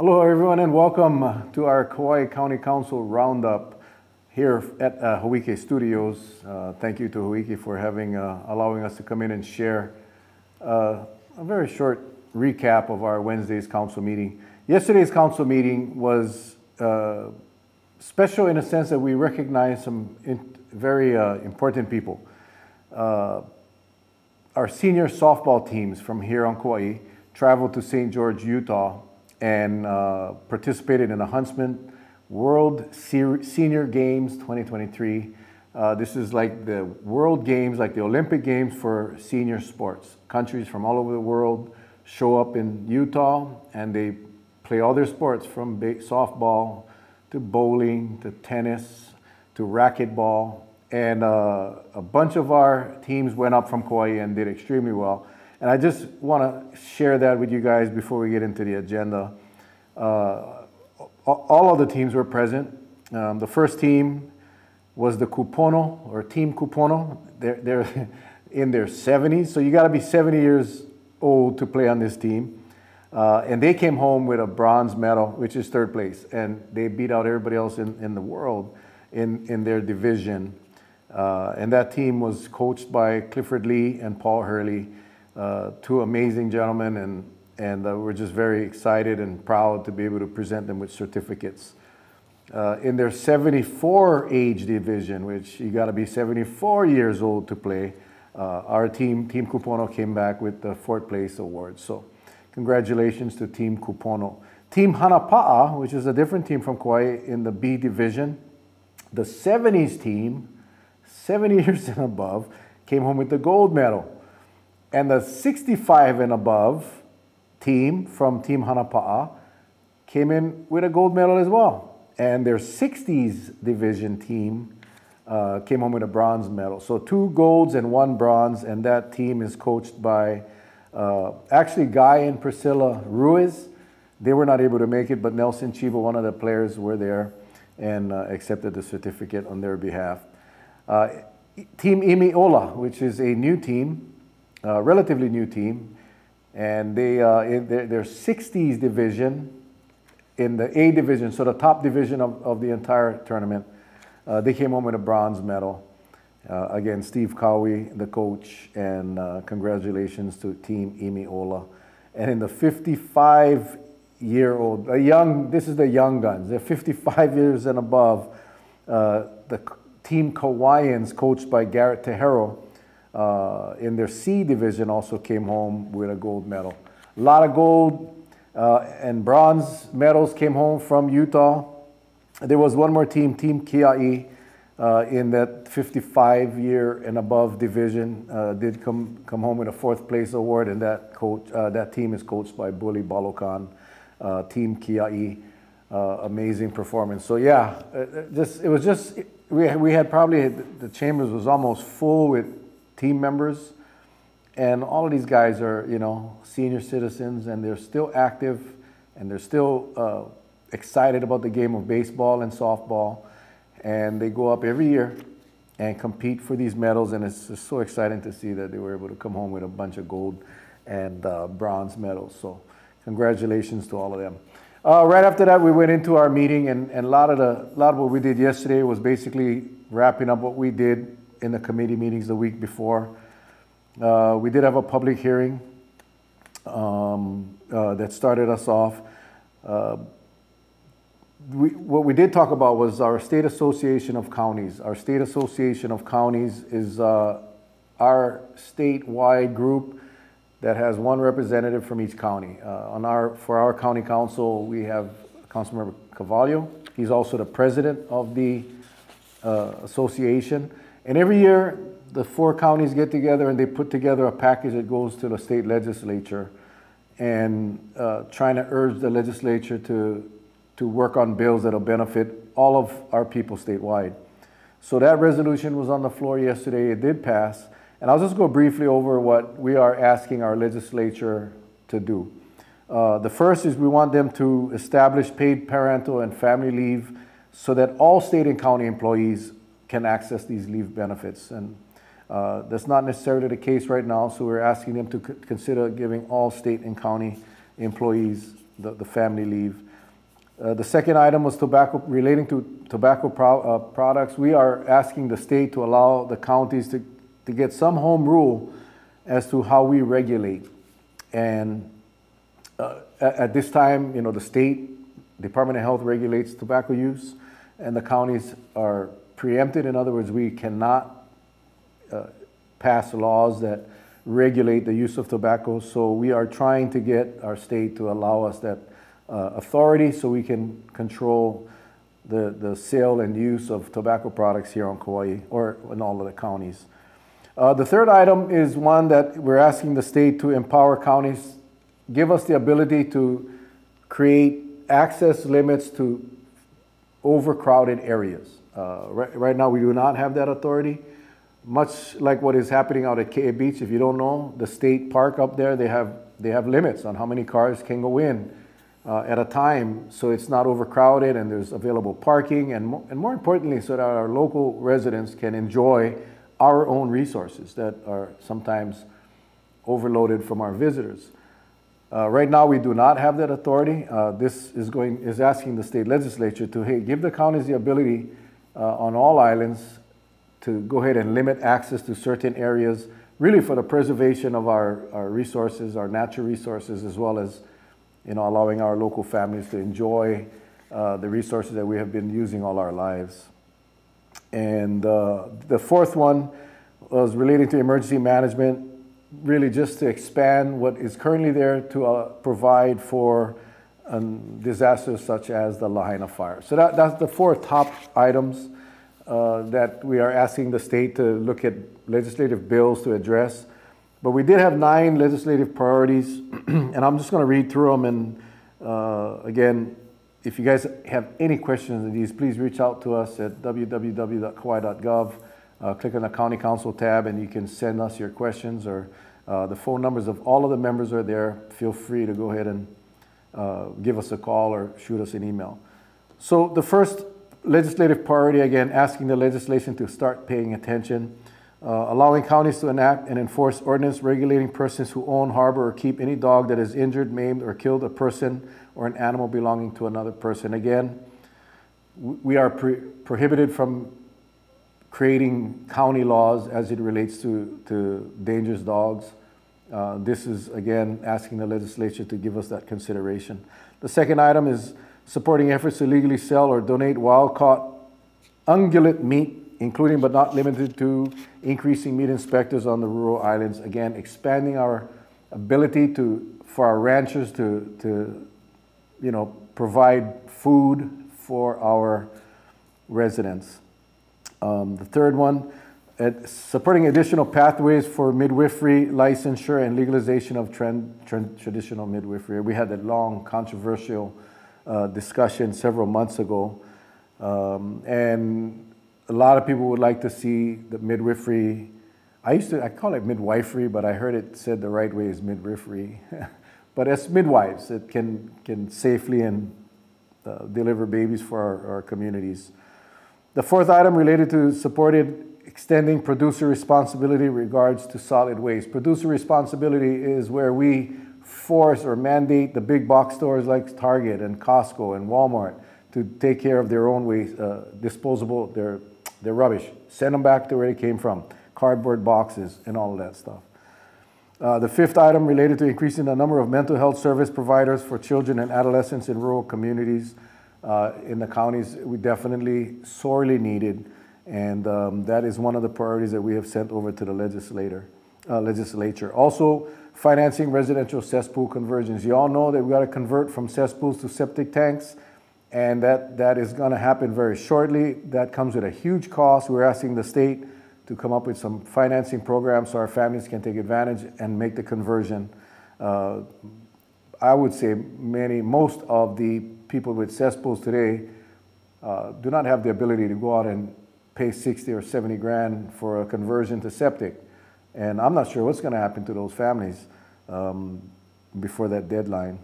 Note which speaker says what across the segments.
Speaker 1: Hello everyone and welcome to our Kauai County Council Roundup here at Hawike Studios. Thank you to Hawike for allowing us to come in and share a very short recap of our Wednesday's council meeting. Yesterday's council meeting was special in a sense that we recognized some very important people. Our senior softball teams from here on Kauai traveled to St. George, Utah, and participated in the Huntsman World Senior Games 2023. This is like the World Games, like the Olympic Games for senior sports. Countries from all over the world show up in Utah and they play all their sports from softball to bowling to tennis to racquetball. And a bunch of our teams went up from Kauai and did extremely well. And I just want to share that with you guys before we get into the agenda. All of the teams were present. The first team was the Kupono, or Team Kupono. They're in their 70s, so you got to be 70 years old to play on this team. And they came home with a bronze medal, which is third place. And they beat out everybody else in the world in their division. And that team was coached by Clifford Lee and Paul Hurley. Two amazing gentlemen, and we're just very excited and proud to be able to present them with certificates. In their 74 age division, which you got to be 74 years old to play, our team, Team Kupono, came back with the fourth place award. So congratulations to Team Kupono. Team Hanapa'a, which is a different team from Kauai in the B division, the 70s team, 70 years and above, came home with the gold medal. And the 65 and above team from Team Hanapa'a came in with a gold medal as well. And their 60s division team came home with a bronze medal. So 2 golds and 1 bronze, and that team is coached by actually Guy and Priscilla Ruiz. They were not able to make it, but Nelson Chiba, one of the players, were there and accepted the certificate on their behalf. Team Imiola, which is a new team, relatively new team, and they in their 60s division, in the A division, so the top division of the entire tournament, they came home with a bronze medal. Again, Steve Kauai, the coach, and congratulations to Team Imiola. And in the 55-year-old, this is the young guns, they're 55 years and above, the Team Kauaians, coached by Garrett Tejero, in their C division, also came home with a gold medal. A lot of gold and bronze medals came home from Utah. There was one more team, Team Kia'i, in that 55-year and above division, did come home with a 4th place award, and that team is coached by Bully Balokan, Team Kia'i. Amazing performance. So yeah, we had probably, the chambers was almost full with team members, and all of these guys are, senior citizens, and they're still active, and they're still excited about the game of baseball and softball, and they go up every year and compete for these medals, and it's just so exciting to see that they were able to come home with a bunch of gold and bronze medals. So congratulations to all of them. Right after that, we went into our meeting, and a lot of what we did yesterday was basically wrapping up what we did in the committee meetings the week before. We did have a public hearing that started us off. What we did talk about was our State Association of Counties. Our State Association of Counties is our statewide group that has one representative from each county. For our county council, we have Councilmember Cavallo. He's also the president of the association. And every year, the 4 counties get together and they put together a package that goes to the state legislature, and trying to urge the legislature to work on bills that will benefit all of our people statewide. So that resolution was on the floor yesterday. It did pass. And I'll just go briefly over what we are asking our legislature to do. The first is we want them to establish paid parental and family leave so that all state and county employees can access these leave benefits. And that's not necessarily the case right now, so we're asking them to consider giving all state and county employees the family leave. The second item was tobacco, relating to tobacco products. We are asking the state to allow the counties to get some home rule as to how we regulate. And at this time, you know, the state Department of Health regulates tobacco use, and the counties are preempted. In other words, we cannot pass laws that regulate the use of tobacco. So we are trying to get our state to allow us that authority so we can control the sale and use of tobacco products here on Kauai or in all of the counties. The third item is one that we're asking the state to empower counties, give us the ability to create access limits to overcrowded areas. Right now we do not have that authority. Much like what is happening out at Kauai Beach, if you don't know, the state park up there, they have limits on how many cars can go in at a time, so it's not overcrowded and there's available parking, and more importantly, so that our local residents can enjoy our own resources that are sometimes overloaded from our visitors. Right now, we do not have that authority. This is asking the state legislature to, hey, give the counties the ability on all islands to go ahead and limit access to certain areas, really for the preservation of our resources, our natural resources, as well as, you know, allowing our local families to enjoy the resources that we have been using all our lives. And the fourth one was relating to emergency management, really just to expand what is currently there to provide for disasters such as the Lahaina fire. So that's the four top items that we are asking the state to look at legislative bills to address. But we did have 9 legislative priorities, and I'm just going to read through them. And again, if you guys have any questions on these, please reach out to us at www.kauai.gov. Click on the County Council tab, and you can send us your questions, or the phone numbers of all of the members are there. Feel free to go ahead and give us a call or shoot us an email. So the first legislative priority, again, asking the legislation to start paying attention. Allowing counties to enact and enforce ordinance regulating persons who own, harbor, or keep any dog that has injured, maimed, or killed a person or an animal belonging to another person. Again, we are prohibited from creating county laws as it relates to dangerous dogs. This is, again, asking the legislature to give us that consideration. The second item is supporting efforts to legally sell or donate wild-caught ungulate meat, including but not limited to increasing meat inspectors on the rural islands. Again, expanding our ability for our ranchers to you know, provide food for our residents. The third one, supporting additional pathways for midwifery licensure and legalization of traditional midwifery. We had a long, controversial discussion several months ago, and a lot of people would like to see the midwifery. I call it midwifery, but I heard it said the right way is midwifery. But as midwives, it can safely and deliver babies for our communities. The fourth item related to extending producer responsibility in regards to solid waste. Producer responsibility is where we force or mandate the big box stores like Target and Costco and Walmart to take care of their own waste, disposable, their rubbish. Send them back to where they came from, cardboard boxes and all of that stuff. The fifth item related to increasing the number of mental health service providers for children and adolescents in rural communities in the counties. We definitely sorely needed, and that is one of the priorities that we have sent over to the legislature. Also, financing residential cesspool conversions. You all know that we got to convert from cesspools to septic tanks, and that is going to happen very shortly. That comes with a huge cost. We're asking the state to come up with some financing programs so our families can take advantage and make the conversion. I would say most of the people with cesspools today do not have the ability to go out and pay 60 or 70 grand for a conversion to septic. And I'm not sure what's going to happen to those families before that deadline.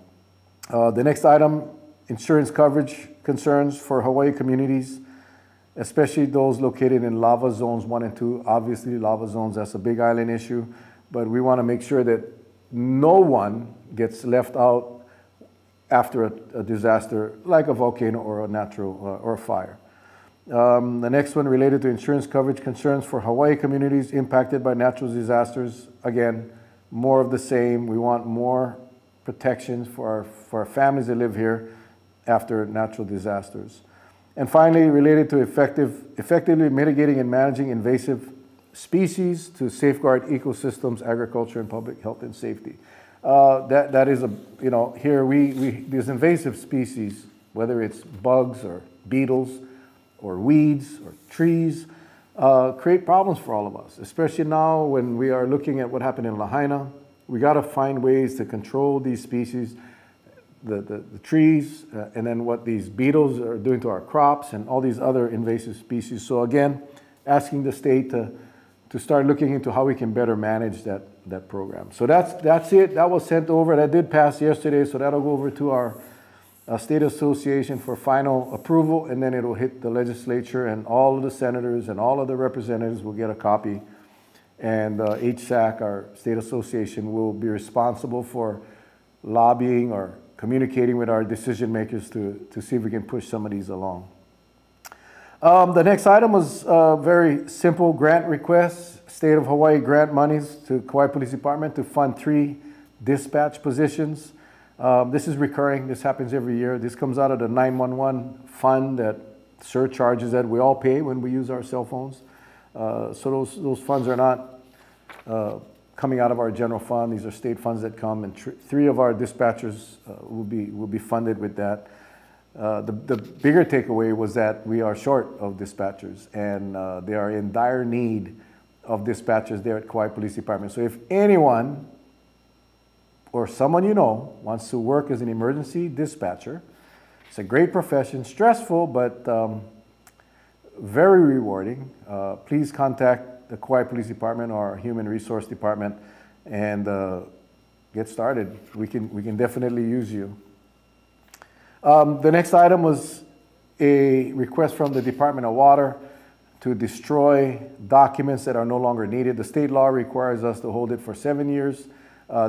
Speaker 1: The next item, insurance coverage concerns for Hawaii communities, especially those located in lava zones 1 and 2. Obviously, lava zones, that's a big island issue, but we want to make sure that no one gets left out after a disaster like a volcano or a natural or a fire. The next one related to insurance coverage concerns for Hawaii communities impacted by natural disasters. Again, more of the same. We want more protections for our families that live here after natural disasters. And finally, related to effectively mitigating and managing invasive species to safeguard ecosystems, agriculture, and public health and safety. That is here these invasive species, whether it's bugs or beetles or weeds or trees, create problems for all of us, especially now when we are looking at what happened in Lahaina. We got to find ways to control these species, the trees, and then what these beetles are doing to our crops and all these other invasive species. So again, asking the state to start looking into how we can better manage that program. So that's it. That was sent over. That did pass yesterday, so that'll go over to our state association for final approval, and then it'll hit the legislature, and all of the senators and all of the representatives will get a copy. And HSAC, our state association, will be responsible for lobbying or communicating with our decision makers to see if we can push some of these along. The next item was very simple grant requests. State of Hawaii grant monies to Kauai Police Department to fund 3 dispatch positions. This is recurring. This happens every year. This comes out of the 911 fund, that surcharges that we all pay when we use our cell phones. So those funds are not coming out of our general fund. These are state funds that come, and 3 of our dispatchers will be funded with that. The bigger takeaway was that we are short of dispatchers, and they are in dire need of dispatchers there at Kauai Police Department. So if anyone or someone you know wants to work as an emergency dispatcher, it's a great profession, stressful, but very rewarding. Please contact the Kauai Police Department or our Human Resource Department and get started. We can definitely use you. The next item was a request from the Department of Water to destroy documents that are no longer needed. The state law requires us to hold it for 7 years.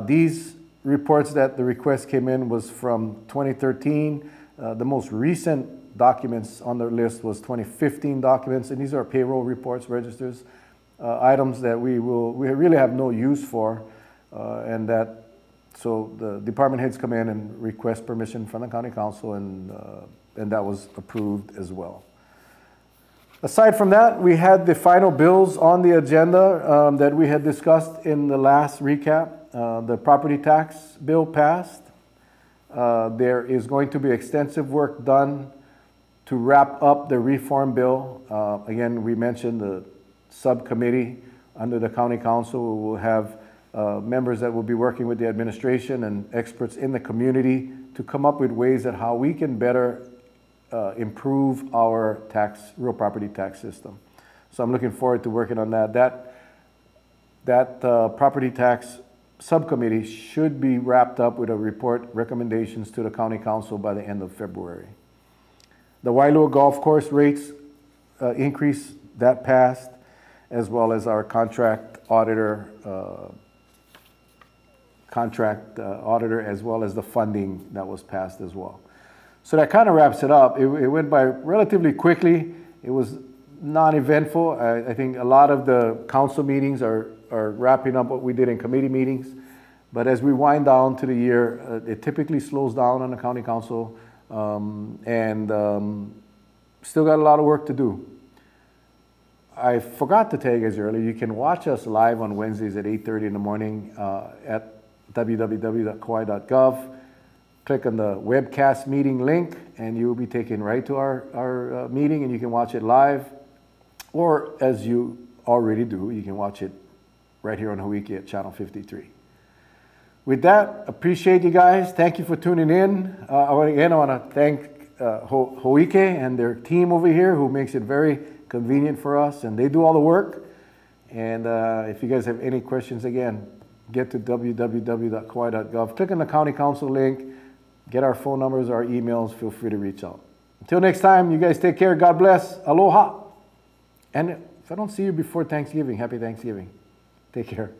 Speaker 1: These reports that the request came in was from 2013. The most recent documents on the list was 2015 documents, and these are payroll reports, registers, items that we really have no use for, so the department heads come in and request permission from the county council, and that was approved as well. Aside from that, we had the final bills on the agenda that we had discussed in the last recap. The property tax bill passed. There is going to be extensive work done to wrap up the reform bill. Again, we mentioned the subcommittee under the county council. We will have members that will be working with the administration and experts in the community to come up with ways at how we can better improve our real property tax system. So I'm looking forward to working on that. That property tax subcommittee should be wrapped up with a report recommendations to the county council by the end of February. The Wailua Golf Course rates increase that passed, as well as our contract auditor, as well as the funding that was passed as well. So that kind of wraps it up. It went by relatively quickly. It was non-eventful. I think a lot of the council meetings are wrapping up what we did in committee meetings. But as we wind down to the year, it typically slows down on the county council, still got a lot of work to do. I forgot to tell you guys earlier, you can watch us live on Wednesdays at 8:30 in the morning at www.kauai.gov. Click on the webcast meeting link, and you will be taken right to our meeting, and you can watch it live. Or, as you already do, you can watch it right here on Hawiki at Channel 53. With that, appreciate you guys. Thank you for tuning in. I want to thank Hawiki and their team over here, who makes it very convenient for us, and they do all the work. And if you guys have any questions, again, get to www.kauai.gov. Click on the county council link. Get our phone numbers, our emails. Feel free to reach out. Until next time, you guys take care. God bless. Aloha. And if I don't see you before Thanksgiving, happy Thanksgiving. Take care.